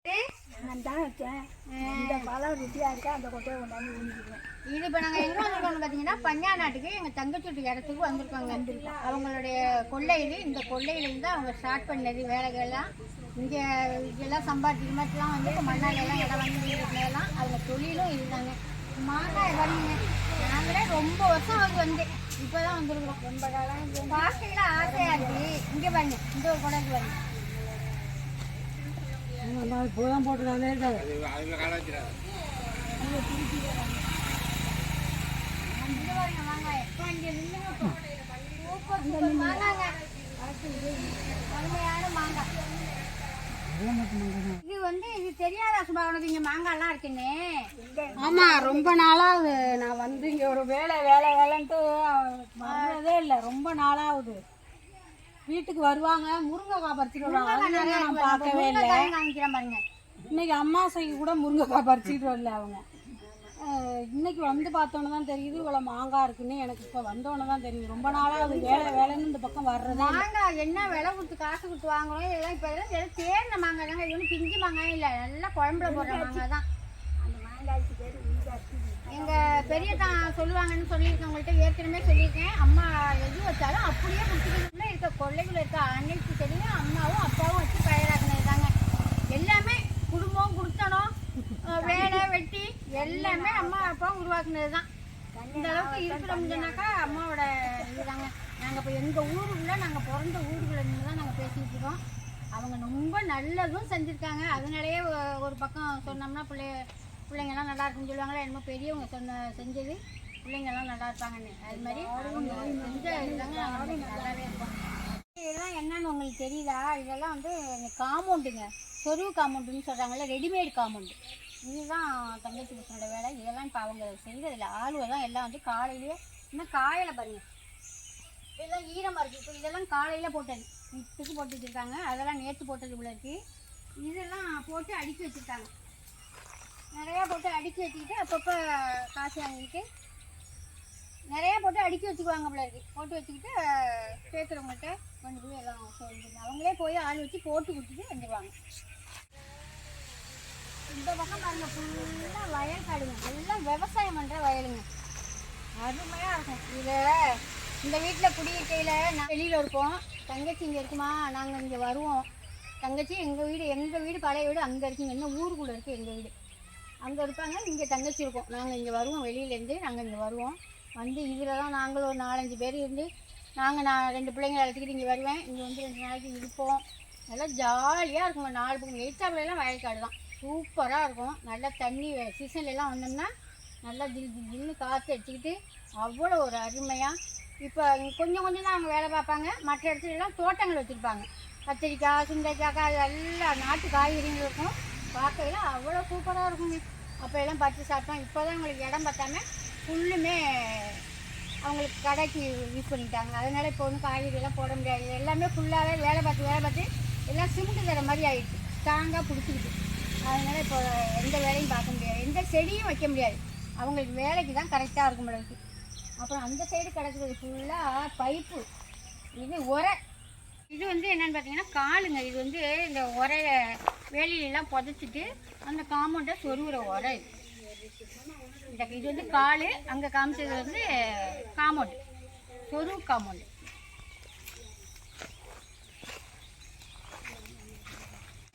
இது இப்போ நாங்கள் எங்கே வந்திருக்கோம் பார்த்தீங்கன்னா பஞ்சா நாட்டுக்கு எங்கள் தங்கச்சூட்டு இடத்துக்கு வந்திருக்கோங்க. அவங்களுடைய கொள்ளையில் இந்த கொள்ளையிலேருந்து தான் அவங்க ஸ்டார்ட் பண்ணது வேலைகள்லாம். இங்கே இதெல்லாம் சம்பாதிக்கிற மாதிரிலாம் வந்து மண்ணாலெல்லாம் இடம் வாங்கி எல்லாம் அவங்க தொழிலும் இருந்தாங்க. மாங்காய் வரீங்க நாங்களே ரொம்ப வருஷம் அது வந்து இப்போ தான் வந்துருக்குறோம். ரொம்ப காலம் பார்க்கலாம் ஆசையாக இருக்குது. இங்கே பாருங்க இந்த ஒரு குடத்துக்கு வரீங்க இப்போதான் போட்டுருக்காங்க. இது வந்து இது தெரியாத சுபாவனுக்கு இங்க மாங்காய்லாம் இருக்குன்னு. ஆமா ரொம்ப நாளாகுது நான் வந்து இங்க ஒரு வேலைன்ட்டு வரதே இல்லை. ரொம்ப நாளாகுது. வீட்டுக்கு வருவாங்க முருங்கைக்காய் பறிச்சுட்டு வருவாங்க. நான் பார்க்கவே இல்லை. பாருங்க இன்னைக்கு அம்மாசைக்கு கூட முருங்கைக்காய் பறிச்சுட்டு வரல அவங்க. இன்னைக்கு வந்து பார்த்தோன்னு தான் தெரியுது இவ்வளோ மாங்காய் இருக்குன்னு. எனக்கு இப்போ வந்தோன்னு தான் தெரியுது. ரொம்ப நாளாக அது வேலைன்னு இந்த பக்கம் வர்றது. மாங்காய் என்ன விலை கொடுத்து காசு கொடுத்து வாங்குறோம். இதெல்லாம் இப்போ எல்லாம் தேர்ந்த மாங்காய் தாங்க. இது ஒன்றும் பிஞ்சு மாங்காய் இல்லை, நல்லா குழம்புல போடுற மாங்காய் தான். அந்த மாங்காய்க்கு பேர் எங்கள் பெரிய தான் சொல்லுவாங்கன்னு சொல்லியிருக்கேன். உங்கள்கிட்ட ஏற்கனவே சொல்லியிருக்கேன். அம்மா எது வச்சாலும் அப்படியே கொடுத்துக்கிட்டுள்ள இருக்க கொள்ளைக்குள்ள இருக்க அன்னைக்கு தெரியும். அம்மாவும் அப்பாவும் வச்சு பயிராக்குனது தாங்க. எல்லாமே குடும்பம் குடுத்தனம் வேலை வெட்டி எல்லாமே அம்மா அப்பாவும் உருவாக்குனது தான். இந்த அளவுக்கு இருக்கிறோம்னாக்கா அம்மாவோட இதுதாங்க. நாங்கள் இப்போ எங்கள் ஊருக்குள்ள நாங்கள் பிறந்த ஊருக்குள்ள இருந்து தான் நாங்கள் பேசிகிட்டு இருக்கோம். அவங்க ரொம்ப நல்லதும் செஞ்சுருக்காங்க. அதனாலேயே ஒரு பக்கம் சொன்னோம்னா பிள்ளைங்கள்லாம் நல்லா இருக்குன்னு சொல்லுவாங்களே. என்னமோ பெரியவங்க செஞ்சது பிள்ளைங்கள்லாம் நல்லா இருப்பாங்கன்னு. அது மாதிரி அவங்க செஞ்ச இதுதாங்க நல்லாவே இருக்கும். இதெல்லாம் என்னன்னு உங்களுக்கு தெரியுதா? இதெல்லாம் வந்து காம்பவுண்டுங்க, சொருவு காம்பவுண்டுன்னு சொல்கிறாங்கல்ல, ரெடிமேட் காம்பவுண்டு. இதுதான் தங்கச்சி புருஷனோட வேலை. இதெல்லாம் இப்போ அவங்க செய்கிறதில்ல. ஆளுவை தான் எல்லாம் வந்து காலையிலேயே இன்னும் காயலை பாருங்கள். இதெல்லாம் ஈரமாக இருக்குது. இப்போ இதெல்லாம் காலையில் போட்டது இப்போக்கு போட்டு வச்சுருக்காங்க. அதெல்லாம் நேற்று போட்டது இவ்வளோ இருக்குது. இதெல்லாம் போட்டு அடுக்கி வச்சுருக்காங்க. நிறையா போட்டு அடுக்கி வச்சுக்கிட்டு அப்பப்போ காசு வாங்கிட்டு நிறையா போட்டு அடுக்கி வச்சுக்குவாங்க போல இருக்குது. போட்டு வச்சுக்கிட்டு கேட்குறவங்கள்ட்ட கொண்டு போய் எல்லாம் சொல்லிடுங்க. அவங்களே போய் ஆள் வச்சு போட்டு கொடுத்துட்டு வந்துடுவாங்க. இந்த பக்கம் பாருங்க ஃபுல்லாக வயல் காடுங்க. எல்லாம் விவசாயம் பண்ணுற வயலுங்க. அருமையாக இருக்கும். இதில் இந்த வீட்டில் குடியிருக்கையில் நான் வெளியில் இருப்போம். தங்கச்சி இங்கே இருக்குமா, நாங்கள் இங்கே வருவோம். தங்கச்சி எங்கள் வீடு பழைய வீடு அங்கே இருக்குங்க. இன்னும் ஊருக்குள்ளே இருக்குது எங்கள் வீடு. அங்கே இருப்பாங்க, இங்கே தங்கச்சி இருக்கும். நாங்கள் இங்கே வருவோம், வெளியிலேருந்து நாங்கள் இங்கே வருவோம். வந்து இதில் தான் நாங்களும் ஒரு 4-5 பேர் இருந்து நான் 2 பிள்ளைங்களை அழைச்சிக்கிட்டு இங்கே வருவேன். இங்கே வந்து 2 நாளைக்கு இருப்போம். நல்லா ஜாலியாக இருக்குங்க. 4 பக்கம் எயித்தாப்புலாம் வயல்காடு தான். சூப்பராக இருக்கும். நல்லா தண்ணி சீசன்லாம் வந்தோம்னா நல்லா ஜில்னு காற்று அடிச்சுக்கிட்டு அவ்வளோ ஒரு அருமையாக. இப்போ கொஞ்சம் தான் அவங்க வேலை பார்ப்பாங்க. மற்ற இடத்துலலாம் தோட்டங்கள் வச்சுருப்பாங்க. கத்திரிக்காய், சுண்டைக்காய், எல்லாம் நாட்டு காய்கறிகள் இருக்கும். பார்க்கலாம் அவ்வளோ சூப்பராக இருக்குங்க. அப்போ எல்லாம் பறித்து சாப்பிட்டோம். இப்போ தான் அவங்களுக்கு இடம் பார்த்தாம ஃபுல்லுமே அவங்களுக்கு கடைக்கு யூஸ் பண்ணிட்டாங்க. அதனால் இப்போ ஒன்றும் காய்கறியெல்லாம் போட முடியாது. எல்லாமே ஃபுல்லாகவே வேலை பார்த்து எல்லாம் சிமெண்ட் தர மாதிரி ஆகிடுச்சு. ஸ்ட்ராங்காக பிடிச்சிக்கிட்டு. அதனால் இப்போ எந்த வேலையும் பார்க்க முடியாது, எந்த செடியும் வைக்க முடியாது. அவங்களுக்கு வேலைக்கு தான் கரெக்டாக இருக்கும் அளவுக்கு. அப்புறம் அந்த சைடு கிடக்குறது ஃபுல்லாக பைப்பு. இது உரை. இது வந்து என்னென்னு பார்த்தீங்கன்னா காலுங்க. இது வந்து இந்த உரைய வேலியிலலாம் புதைச்சிட்டு அந்த காம்பவுண்டை சொருகிற உரை. இது வந்து கால். அங்கே காமிச்சது வந்து காம்பவுண்டு, சொருவு காம்பவுண்டு.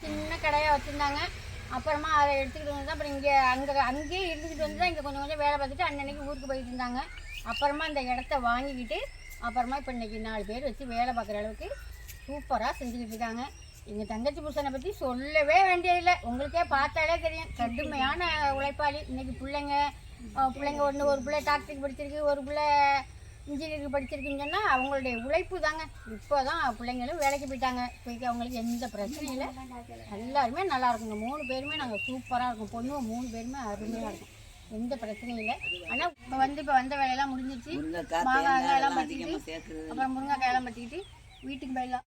சின்ன கடையாக வச்சுருந்தாங்க. அப்புறமா அதை எடுத்துக்கிட்டு வந்து தான் அப்புறம் அங்கேயே இருந்துக்கிட்டு வந்து தான் இங்கே கொஞ்சம் வேலை பார்த்துட்டு அன்னன்னைக்கு ஊருக்கு போயிட்டு இருந்தாங்க. அப்புறமா இந்த இடத்த வாங்கிக்கிட்டு அப்புறமா இப்போ இன்றைக்கி 4 பேர் வச்சு வேலை பார்க்குற அளவுக்கு சூப்பராக செஞ்சுக்கிட்டு இருக்காங்க. எங்கள் தங்கச்சி புருஷனை பற்றி சொல்லவே வேண்டியதில்லை. உங்களுக்கே பார்த்தாலே தெரியும். கடுமையான உழைப்பாளி. இன்றைக்கி பிள்ளைங்க ஒரு பிள்ளை டாக்டருக்கு படிச்சிருக்கு, ஒரு பிள்ளை இன்ஜினியருக்கு படிச்சிருக்குன்னு சொன்னால் அவங்களுடைய உழைப்பு தாங்க. இப்போ தான் பிள்ளைங்களும் வேலைக்கு போயிட்டாங்க. போய்ட்டு அவங்களுக்கு எந்த பிரச்சனையும் இல்லை. எல்லாருமே நல்லா இருக்குங்க. 3 பேருமே நாங்கள் சூப்பராக இருக்கும். பொண்ணுங்க 3 பேருமே அருமையாக இருக்கும். எந்த பிரச்சனையும் இல்லை. ஆனால் இப்போ வந்த வேலையெல்லாம் முடிஞ்சிருச்சு. மாங்காய் எல்லாம் பற்றிக்கிட்டு அப்புறம் முருங்கைக்காயெல்லாம் பற்றிக்கிட்டு வீட்டுக்கு போயிடலாம்.